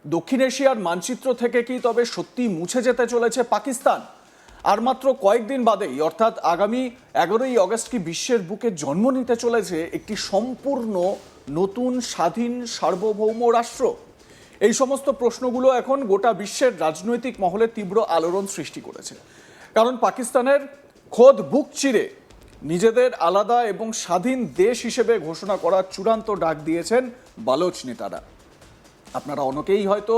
দক্ষিণ এশিয়ার মানচিত্র থেকে কি তবে সত্যি মুছে যেতে চলেছে পাকিস্তান? আর মাত্র কয়েকদিন বাদেই অর্থাৎ আগামী 11ই অগস্ট কি বিশ্বের বুকে জন্ম নিতে চলেছে একটি সম্পূর্ণ নতুন স্বাধীন সার্বভৌম রাষ্ট্র? এই সমস্ত প্রশ্নগুলো এখন গোটা বিশ্বের রাজনৈতিক মহলে তীব্র আলোড়ন সৃষ্টি করেছে। কারণ পাকিস্তানের খোদ বুক চিরে নিজেদের আলাদা এবং স্বাধীন দেশ হিসেবে ঘোষণা করার চূড়ান্ত ডাক দিয়েছেন বালোচ নেতারা। আপনারা অনেকেই হয়তো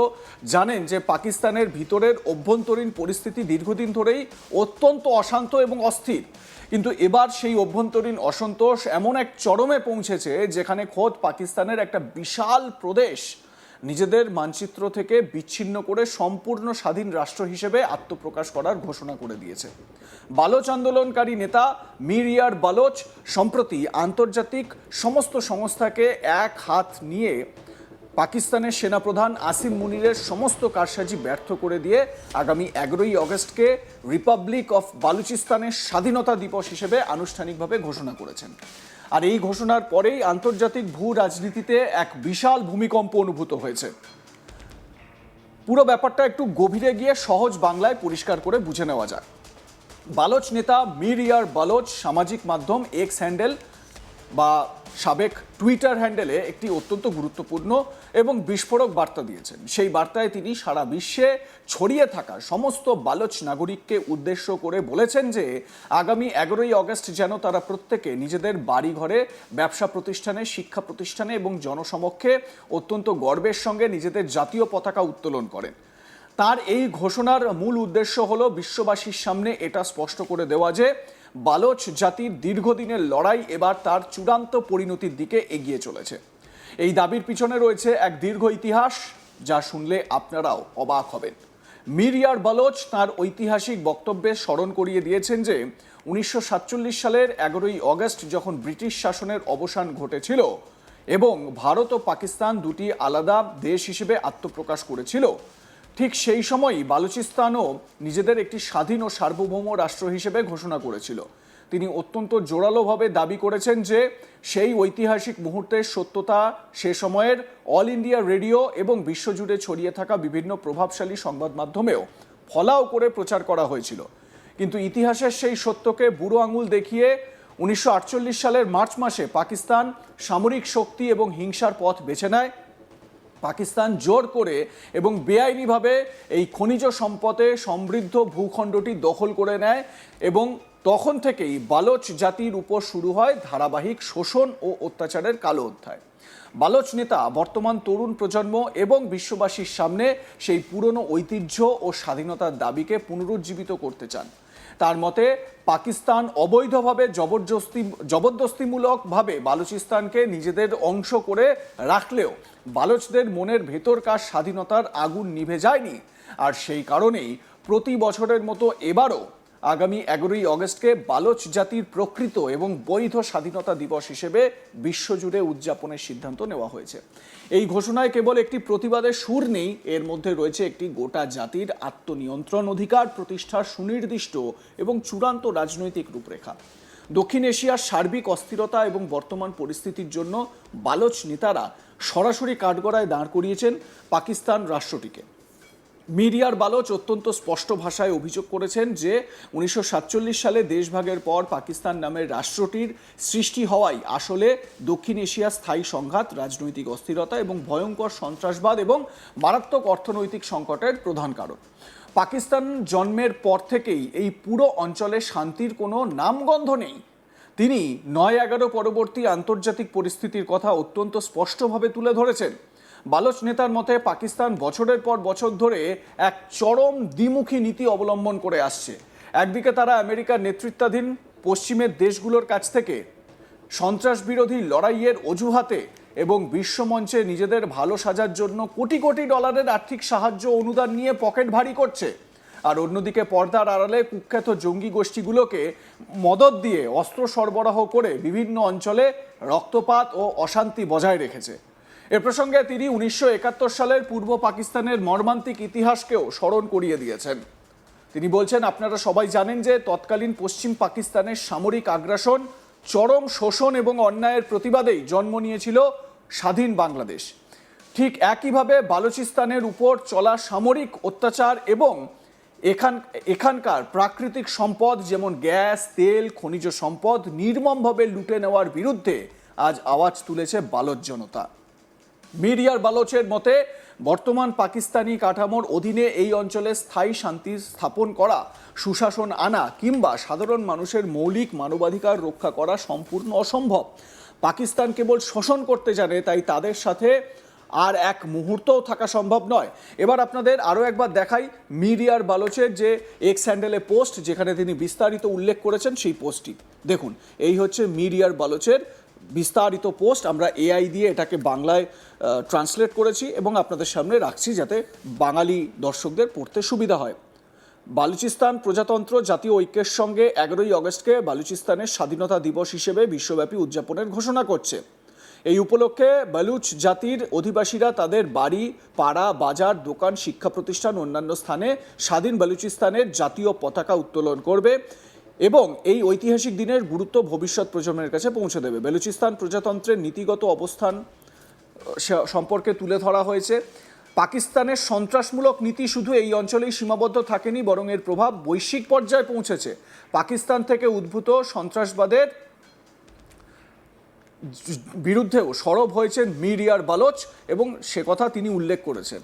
জানেন যে পাকিস্তানের ভিতরের অভ্যন্তরীণ পরিস্থিতি দীর্ঘদিন ধরেই অত্যন্ত অশান্ত এবং অস্থির, কিন্তু এবার সেই অভ্যন্তরীণ অসন্তোষ এমন এক চরমে পৌঁছেছে যেখানে খোদ পাকিস্তানের একটা বিশাল প্রদেশ নিজেদের মানচিত্র থেকে বিচ্ছিন্ন করে সম্পূর্ণ স্বাধীন রাষ্ট্র হিসেবে আত্মপ্রকাশ করার ঘোষণা করে দিয়েছে। বালোচ আন্দোলনকারী নেতা মীর ইয়ার বালোচ সম্প্রতি আন্তর্জাতিক সমস্ত সংস্থাকে এক হাত নিয়ে পাকিস্তানের সেনাপ্রধান আসিম মুনিরের সমস্ত কারসাজি ব্যর্থ করে দিয়ে আগামী 11ই অগস্টকে রিপাবলিক অফ বালুচিস্তানের স্বাধীনতা দিবস হিসেবে আনুষ্ঠানিকভাবে ঘোষণা করেছেন। আর এই ঘোষণার পরেই আন্তর্জাতিক ভূ রাজনীতিতে এক বিশাল ভূমিকম্প অনুভূত হয়েছে। পুরো ব্যাপারটা একটু গভীরে গিয়ে সহজ বাংলায় পরিষ্কার করে বুঝে নেওয়া যাক। বালোচ নেতা মীর ইয়ার বালোচ সামাজিক মাধ্যম এক্স হ্যান্ডেল বা সাবেক টুইটার হ্যান্ডেলে একটি অত্যন্ত গুরুত্বপূর্ণ এবং বিস্ফোরক বার্তা দিয়েছেন। সেই বার্তায় তিনি সারা বিশ্বে ছড়িয়ে থাকা সমস্ত বালোচ নাগরিককে উদ্দেশ্য করে বলেছেন যে আগামী 11ই অগস্ট যেন তারা প্রত্যেকে নিজেদের বাড়িঘরে, ব্যবসা প্রতিষ্ঠানে, শিক্ষা প্রতিষ্ঠানে এবং জনসমক্ষে অত্যন্ত গর্বের সঙ্গে নিজেদের জাতীয় পতাকা উত্তোলন করেন। তার এই ঘোষণার মূল উদ্দেশ্য হলো বিশ্ববাসীর সামনে এটা স্পষ্ট করে দেওয়া যে বালোচ জাতির দীর্ঘদিনের লড়াই এবার তার চূড়ান্ত পরিণতির দিকে এগিয়ে চলেছে। এই দাবির পিছনে রয়েছে এক দীর্ঘ ইতিহাস, যা শুনলে আপনারাও অবাক হবেন। মীর ইয়ার বালোচ তার ঐতিহাসিক বক্তব্যে স্মরণ করিয়ে দিয়েছেন যে 1947 সালের 11ই অগস্ট যখন ব্রিটিশ শাসনের অবসান ঘটেছিল এবং ভারত ও পাকিস্তান দুটি আলাদা দেশ হিসেবে আত্মপ্রকাশ করেছিল, ঠিক সেই সময়ই বালুচিস্তানও নিজেদের একটি স্বাধীন ও সার্বভৌম রাষ্ট্র হিসেবে ঘোষণা করেছিল। তিনি অত্যন্ত জোরালোভাবে দাবি করেছেন যে সেই ঐতিহাসিক মুহূর্তের সত্যতা সে সময়ের অল ইন্ডিয়া রেডিও এবং বিশ্বজুড়ে ছড়িয়ে থাকা বিভিন্ন প্রভাবশালী সংবাদ মাধ্যমেও ফলাও করে প্রচার করা হয়েছিল। কিন্তু ইতিহাসের সেই সত্যকে বুড়ো আঙুল দেখিয়ে 1948 সালের মার্চ মাসে পাকিস্তান সামরিক শক্তি এবং হিংসার পথ বেছে নেয়। পাকিস্তান জোর করে এবং বেআইনিভাবে এই খনিজ সম্পদে সমৃদ্ধ ভূখণ্ডটি দখল করে নেয় এবং তখন থেকেই বালোচ জাতির উপর শুরু হয় ধারাবাহিক শোষণ ও অত্যাচারের কালো অধ্যায়। বালোচ নেতা বর্তমান তরুণ প্রজন্ম এবং বিশ্ববাসীর সামনে সেই পুরনো ঐতিহ্য ও স্বাধীনতার দাবিকে পুনরুজ্জীবিত করতে চান। তার মতে পাকিস্তান অবৈধভাবে জবরদস্তিমূলকভাবে বালুচিস্তানকে নিজেদের অংশ করে রাখলেও বালোচদের মনের ভেতরকার স্বাধীনতার আগুন নিভে যায়নি। আর সেই কারণেই প্রতি বছরের মতো এবারও আগামী 11ই অগস্টকে বালোচ জাতির প্রকৃত এবং বৈধ স্বাধীনতা দিবস হিসেবে বিশ্বজুড়ে উদযাপনের সিদ্ধান্ত নেওয়া হয়েছে। এই ঘোষণায় কেবল একটি প্রতিবাদের সুর নেই, এর মধ্যে রয়েছে একটি গোটা জাতির আত্মনিয়ন্ত্রণ অধিকার প্রতিষ্ঠার সুনির্দিষ্ট এবং চূড়ান্ত রাজনৈতিক রূপরেখা। দক্ষিণ এশিয়ার সার্বিক অস্থিরতা এবং বর্তমান পরিস্থিতির জন্য বালোচ নেতারা সরাসরি কাঠগড়ায় দাঁড় করিয়েছেন পাকিস্তান রাষ্ট্রটিকে। মীর ইয়ার বালোচ অত্যন্ত স্পষ্ট ভাষায় অভিযোগ করেছেন যে 1947 সালে দেশভাগের পর পাকিস্তান নামের রাষ্ট্রটির সৃষ্টি হওয়াই আসলে দক্ষিণ এশিয়ার স্থায়ী সংঘাত, রাজনৈতিক অস্থিরতা এবং ভয়ঙ্কর সন্ত্রাসবাদ এবং মারাত্মক অর্থনৈতিক সংকটের প্রধান কারণ। পাকিস্তান জন্মের পর থেকেই এই পুরো অঞ্চলে শান্তির কোনো নামগন্ধ নেই। তিনি 9/11 পরবর্তী আন্তর্জাতিক পরিস্থিতির কথা অত্যন্ত স্পষ্টভাবে তুলে ধরেছেন। বালোচ নেতার মতে পাকিস্তান বছরের পর বছর ধরে এক চরম দ্বিমুখী নীতি অবলম্বন করে আসছে। একদিকে তারা আমেরিকার নেতৃত্বাধীন পশ্চিমের দেশগুলোর কাছ থেকে সন্ত্রাস বিরোধী লড়াইয়ের অজুহাতে এবং বিশ্বমঞ্চে নিজেদের ভালো সাজার জন্য কোটি কোটি ডলারের আর্থিক সাহায্য অনুদান নিয়ে পকেট ভারী করছে, আর অন্যদিকে পর্দার আড়ালে কুখ্যাত জঙ্গি গোষ্ঠীগুলোকে মদদ দিয়ে অস্ত্র সরবরাহ করে বিভিন্ন অঞ্চলে রক্তপাত ও অশান্তি বজায় রেখেছে। এ প্রসঙ্গে তিনি 1971 সালের পূর্ব পাকিস্তানের মর্মান্তিক ইতিহাসকেও স্মরণ করিয়ে দিয়েছেন। তিনি বলছেন, আপনারা সবাই জানেন যে তৎকালীন পশ্চিম পাকিস্তানের সামরিক আগ্রাসন, চরম শোষণ এবং অন্যায়ের প্রতিবাদেই জন্ম নিয়েছিল স্বাধীন বাংলাদেশ। ঠিক একইভাবে বালুচিস্তানের উপর চলা সামরিক অত্যাচার এবং এখানকার প্রাকৃতিক সম্পদ যেমন গ্যাস, তেল, খনিজ সম্পদ নির্মমভাবে লুটে নেওয়ার বিরুদ্ধে আজ আওয়াজ তুলেছে বালোচ জনতা। মিরিয়ার বালোচের মতে বর্তমান পাকিস্তানি কাঠামোর অধীনে এই অঞ্চলে স্থায়ী শান্তি স্থাপন করা, সুশাসন আনা কিংবা সাধারণ মানুষের মৌলিক মানবাধিকার রক্ষা করা সম্পূর্ণ অসম্ভব। পাকিস্তান কেবল শোষণ করতে জানে, তাই তাদের সাথে আর এক মুহূর্তও থাকা সম্ভব নয়। এবার আপনাদের আরও একবার দেখাই মিরিয়ার বালোচের যে এক্স হ্যান্ডেলে পোস্ট, যেখানে তিনি বিস্তারিত উল্লেখ করেছেন সেই পোস্টটি দেখুন। এই হচ্ছে মিরিয়ার বালোচের বিস্তারিত পোস্ট। আমরা এআই দিয়ে এটাকে বাংলায় ট্রান্সলেট করেছি এবং আপনাদের সামনে রাখছি যাতে বাঙালি দর্শকদের পড়তে সুবিধা হয়। বালুচিস্তান প্রজাতন্ত্র জাতীয় ঐক্যের সঙ্গে 11ই অগস্টকে বালুচিস্তানের স্বাধীনতা দিবস হিসেবে বিশ্বব্যাপী উদযাপনের ঘোষণা করছে। এই উপলক্ষে বালুচ জাতির অধিবাসীরা তাদের বাড়ি, পাড়া, বাজার, দোকান, শিক্ষা প্রতিষ্ঠান, অন্যান্য স্থানে স্বাধীন বালুচিস্তানের জাতীয় পতাকা উত্তোলন করবে এবং এই ঐতিহাসিক দিনের গুরুত্ব ভবিষ্যৎ প্রজন্মের কাছে পৌঁছে দেবে। বালুচিস্তান প্রজাতন্ত্রের নীতিগত অবস্থান সম্পর্কে তুলে ধরা হয়েছে। পাকিস্তানের সন্ত্রাসমূলক নীতি শুধু এই অঞ্চলেই সীমাবদ্ধ থাকেনি, বরং এর প্রভাব বৈশ্বিক পর্যায়ে পৌঁছেছে। পাকিস্তান থেকে উদ্ভূত সন্ত্রাসবাদের বিরুদ্ধেও সরব হয়েছেন মিরিয়ার বালোচ এবং সে কথা তিনি উল্লেখ করেছেন।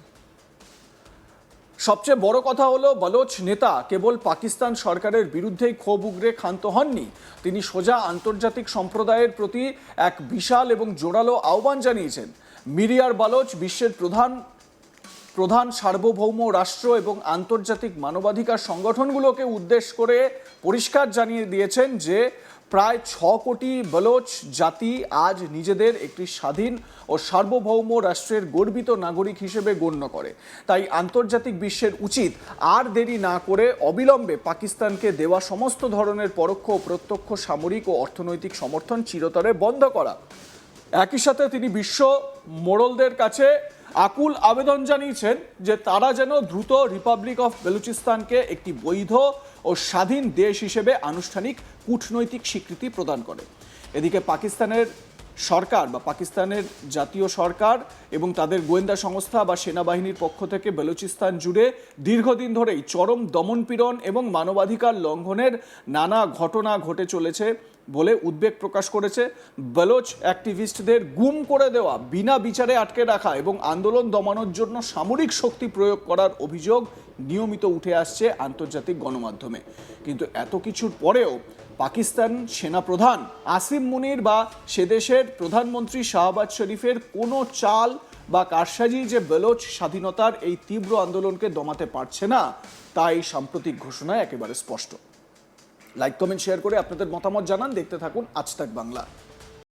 সবচেয়ে বড় কথা হলো, বালোচ নেতা কেবল পাকিস্তান সরকারের বিরুদ্ধেই ক্ষোভ উগরে ক্ষান্ত হননি, তিনি সোজা আন্তর্জাতিক সম্প্রদায়ের প্রতি এক বিশাল এবং জোরালো আহ্বান জানিয়েছেন। মিরিয়ার বালোচ বিশ্বের প্রধান সার্বভৌম রাষ্ট্র এবং আন্তর্জাতিক মানবাধিকার সংগঠনগুলোকে উদ্দেশ্য করে পরিষ্কার জানিয়ে দিয়েছেন যে প্রায় 6 কোটি বালোচ জাতি আজ নিজেদের একটি স্বাধীন ও সার্বভৌম রাষ্ট্রের গর্বিত নাগরিক হিসেবে গণ্য করে। তাই আন্তর্জাতিক বিশ্বের উচিত আর দেরি না করে অবিলম্বে পাকিস্তানকে দেওয়া সমস্ত ধরনের পরোক্ষ ও প্রত্যক্ষ সামরিক ও অর্থনৈতিক সমর্থন চিরতরে বন্ধ করা। একই সাথে তিনি বিশ্ব মোড়লদের কাছে আকুল আবেদন জানিয়েছেন যে তারা যেন দ্রুত রিপাবলিক অফ বেলুচিস্তানকে একটি বৈধ ও স্বাধীন দেশ হিসেবে আনুষ্ঠানিক কূটনৈতিক স্বীকৃতি প্রদান করে। এদিকে পাকিস্তানের সরকার বা পাকিস্তানের জাতীয় সরকার এবং তাদের গোয়েন্দা সংস্থা বা সেনাবাহিনীর পক্ষ থেকে বেলুচিস্তান জুড়ে দীর্ঘদিন ধরেই চরম দমনপীড়ন এবং মানবাধিকার লঙ্ঘনের নানা ঘটনা ঘটে চলেছে বলে উদ্বেগ প্রকাশ করেছে। বালোচ অ্যাক্টিভিস্টদের গুম করে দেওয়া, বিনা বিচারে আটকে রাখা এবং আন্দোলন দমানোর জন্য সামরিক শক্তি প্রয়োগ করার অভিযোগ নিয়মিত উঠে আসছে আন্তর্জাতিক গণমাধ্যমে। কিন্তু এত কিছুর পরেও পাকিস্তান সেনাপ্রধান আসিম মুনির বা সে দেশের প্রধানমন্ত্রী শাহবাজ শরীফের কোনো চাল বা কারসাজি যে বালোচ স্বাধীনতার এই তীব্র আন্দোলনকে দমাতে পারছে না, তা এই সাম্প্রতিক ঘোষণায় একেবারে স্পষ্ট। লাইক, কমেন্ট, শেয়ার করে আপনাদের মতামত জানান। দেখতে থাকুন আজ তাক বাংলা।